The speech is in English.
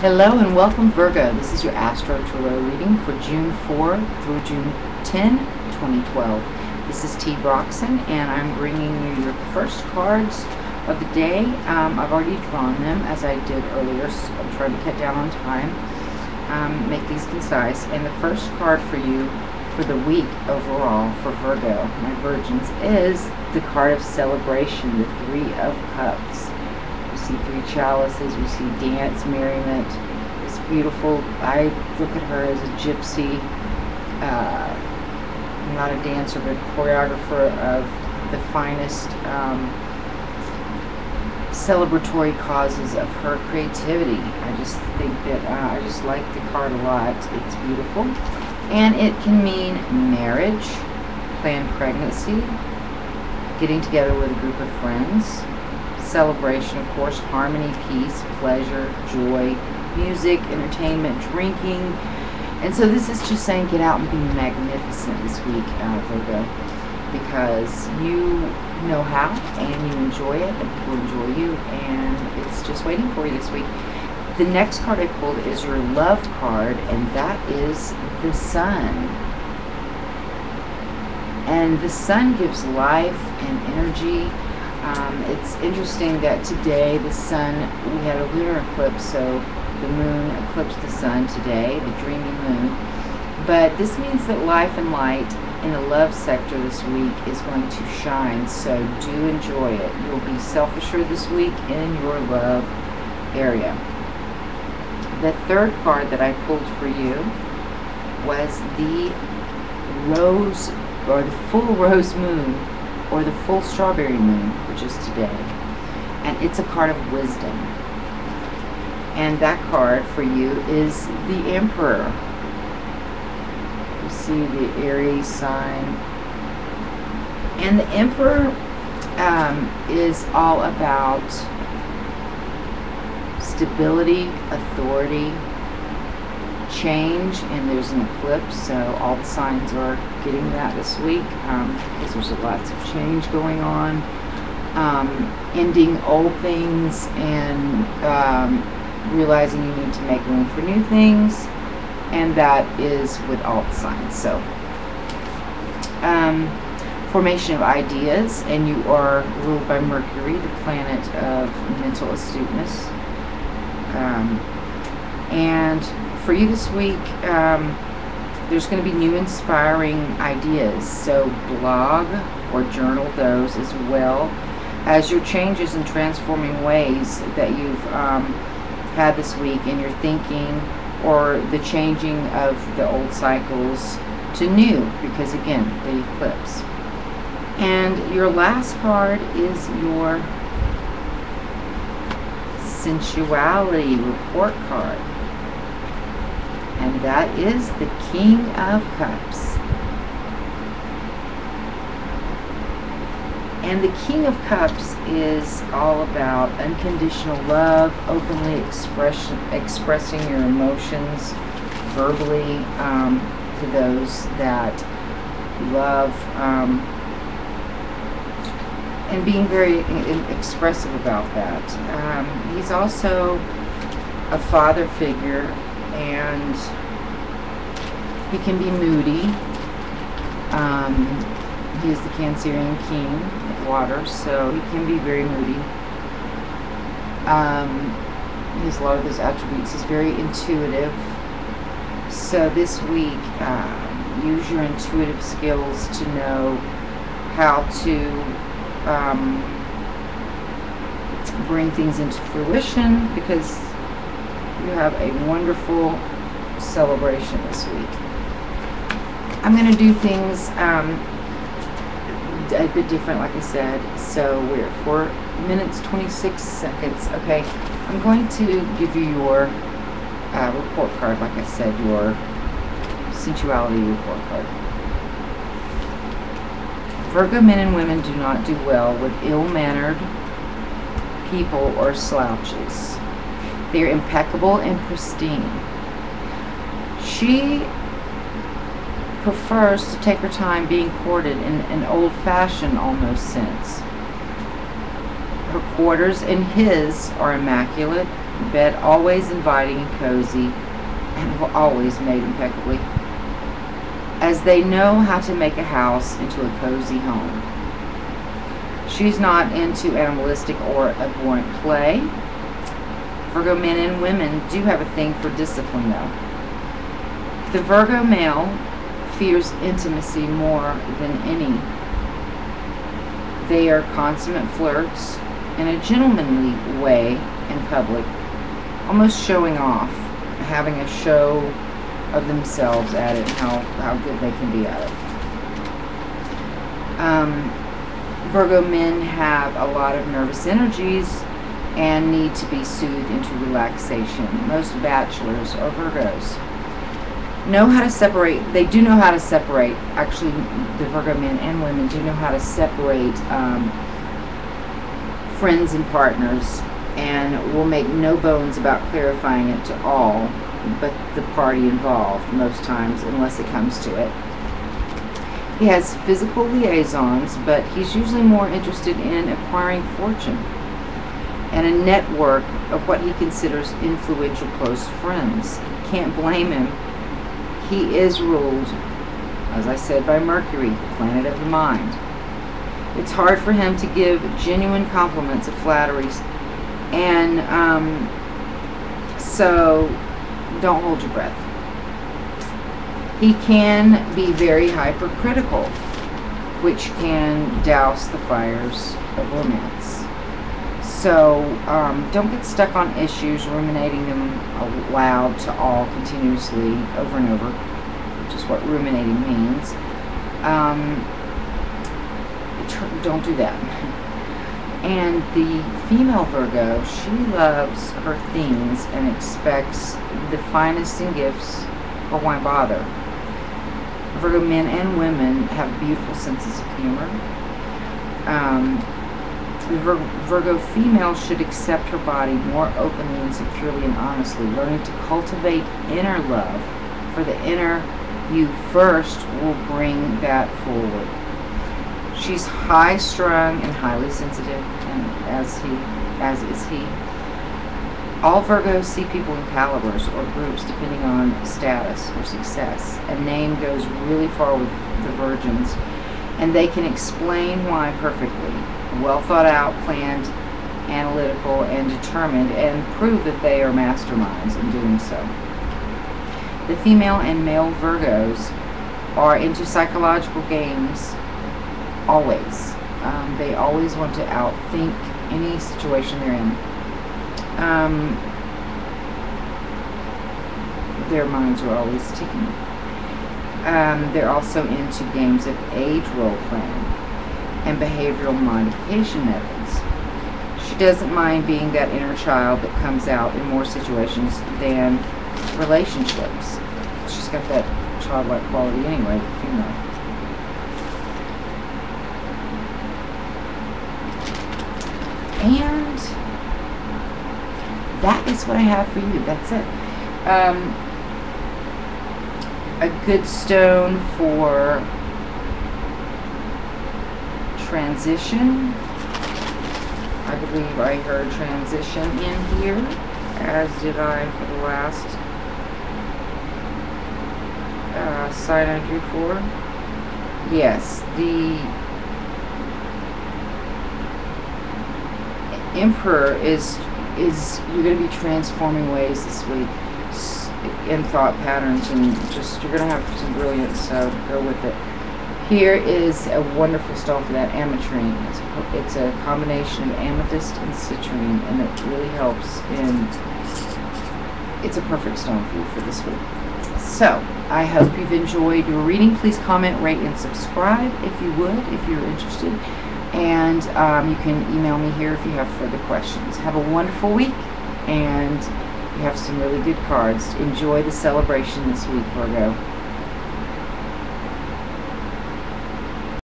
Hello and welcome, Virgo. This is your Astro Tarot reading for June 4 through June 10, 2012. This is TiiyaeBroxsun, and I'm bringing you your first cards of the day. I've already drawn them as I did earlier, so I'm trying to cut down on time, make these concise. And the first card for you for the week overall for Virgo, my virgins, is the card of celebration, the Three of Cups. We see three chalices, we see dance, merriment. It's beautiful. I look at her as a gypsy, not a dancer, but a choreographer of the finest celebratory causes of her creativity. I just think that I just like the card a lot. It's beautiful. And it can mean marriage, planned pregnancy, getting together with a group of friends, celebration, of course, harmony, peace, pleasure, joy, music, entertainment, drinking. And so this is just saying get out and be magnificent this week, Virgo, because you know how and you enjoy it and people enjoy you, and it's just waiting for you this week. The next card I pulled is your love card, and that is the Sun. And the Sun gives life and energy. It's interesting that today the Sun, we had a lunar eclipse, so the moon eclipsed the Sun today, the dreamy moon. But this means that life and light in the love sector this week is going to shine, so do enjoy it. You'll be self-assured this week in your love area. The third card that I pulled for you was the rose, or the full rose moon, or the full strawberry moon, which is today. And it's a card of wisdom. And that card for you is the Emperor. You see the Aries sign. And the Emperor is all about stability, authority, change, and there's an eclipse, so all the signs are getting that this week, because there's lots of change going on, ending old things and realizing you need to make room for new things, and that is with all the signs. So formation of ideas, and you are ruled by Mercury, the planet of mental astuteness. And for you this week, there's going to be new inspiring ideas, so blog or journal those, as well as your changes and transforming ways that you've had this week in your thinking, or the changing of the old cycles to new, because again, the eclipse. And your last card is your sensuality report card, and that is the King of Cups. And the King of Cups is all about unconditional love, openly expressing your emotions verbally to those that you love, and being very expressive about that. He's also a father figure, and he can be moody. He is the Cancerian king of water, so he can be very moody. He has a lot of those attributes. He's very intuitive. So this week, use your intuitive skills to know how to bring things into fruition, because you have a wonderful celebration this week. I'm going to do things a bit different, like I said. So we're at 4 minutes 26 seconds. Okay, I'm going to give you your report card, like I said, your sensuality report card. Virgo men and women do not do well with ill-mannered people or slouches. They are impeccable and pristine. She prefers to take her time being courted in an old-fashioned almost sense. Her quarters and his are immaculate, Bed always inviting and cozy, and always made impeccably, as they know how to make a house into a cozy home. She's not into animalistic or abhorrent play. Virgo men and women do have a thing for discipline, though. The Virgo male fears intimacy more than any. They are consummate flirts in a gentlemanly way in public, almost showing off, having a show of themselves at it, and how good they can be at it. Virgo men have a lot of nervous energies and need to be soothed into relaxation. Most bachelors are Virgos. Know how to separate. They do know how to separate. Actually, the Virgo men and women do know how to separate friends and partners, and will make no bones about clarifying it to all but the party involved most times, unless it comes to it. He has physical liaisons, but he's usually more interested in acquiring fortune and a network of what he considers influential close friends. Can't blame him. He is ruled, as I said, by Mercury, the planet of the mind. It's hard for him to give genuine compliments of flatteries, and so don't hold your breath. He can be very hypercritical, which can douse the fires of romance. So don't get stuck on issues, ruminating them aloud to all continuously over and over, which is what ruminating means. Don't do that. And the female Virgo, she loves her things and expects the finest in gifts, or why bother? Virgo men and women have beautiful senses of humor. The Virgo female should accept her body more openly and securely and honestly, learning to cultivate inner love, for the inner you first will bring that forward. She's high-strung and highly sensitive, and as is he. All Virgos see people in calibers or groups depending on status or success. A name goes really far with the Virgins, and they can explain why perfectly. Well thought out, planned, analytical, and determined, and prove that they are masterminds in doing so. The female and male Virgos are into psychological games, always. They always want to outthink any situation they're in. Their minds are always ticking. They're also into games of age role-playing and behavioral modification methods. She doesn't mind being that inner child that comes out in more situations than relationships. She's got that childlike quality anyway, female. And that is what I have for you. That's it. A good stone for transition. I believe I heard transition in here, as did I for the last sign I drew for. Yes, the Emperor is you're going to be transforming ways this week in thought patterns, and just you're going to have some brilliance, so go with it. Here is a wonderful stone for that, ametrine. It's a combination of amethyst and citrine, and it really helps in, it's a perfect stone for you for this week. So, I hope you've enjoyed your reading. Please comment, rate, and subscribe if you would, if you're interested. And you can email me here if you have further questions. Have a wonderful week, and you have some really good cards. Enjoy the celebration this week, Virgo.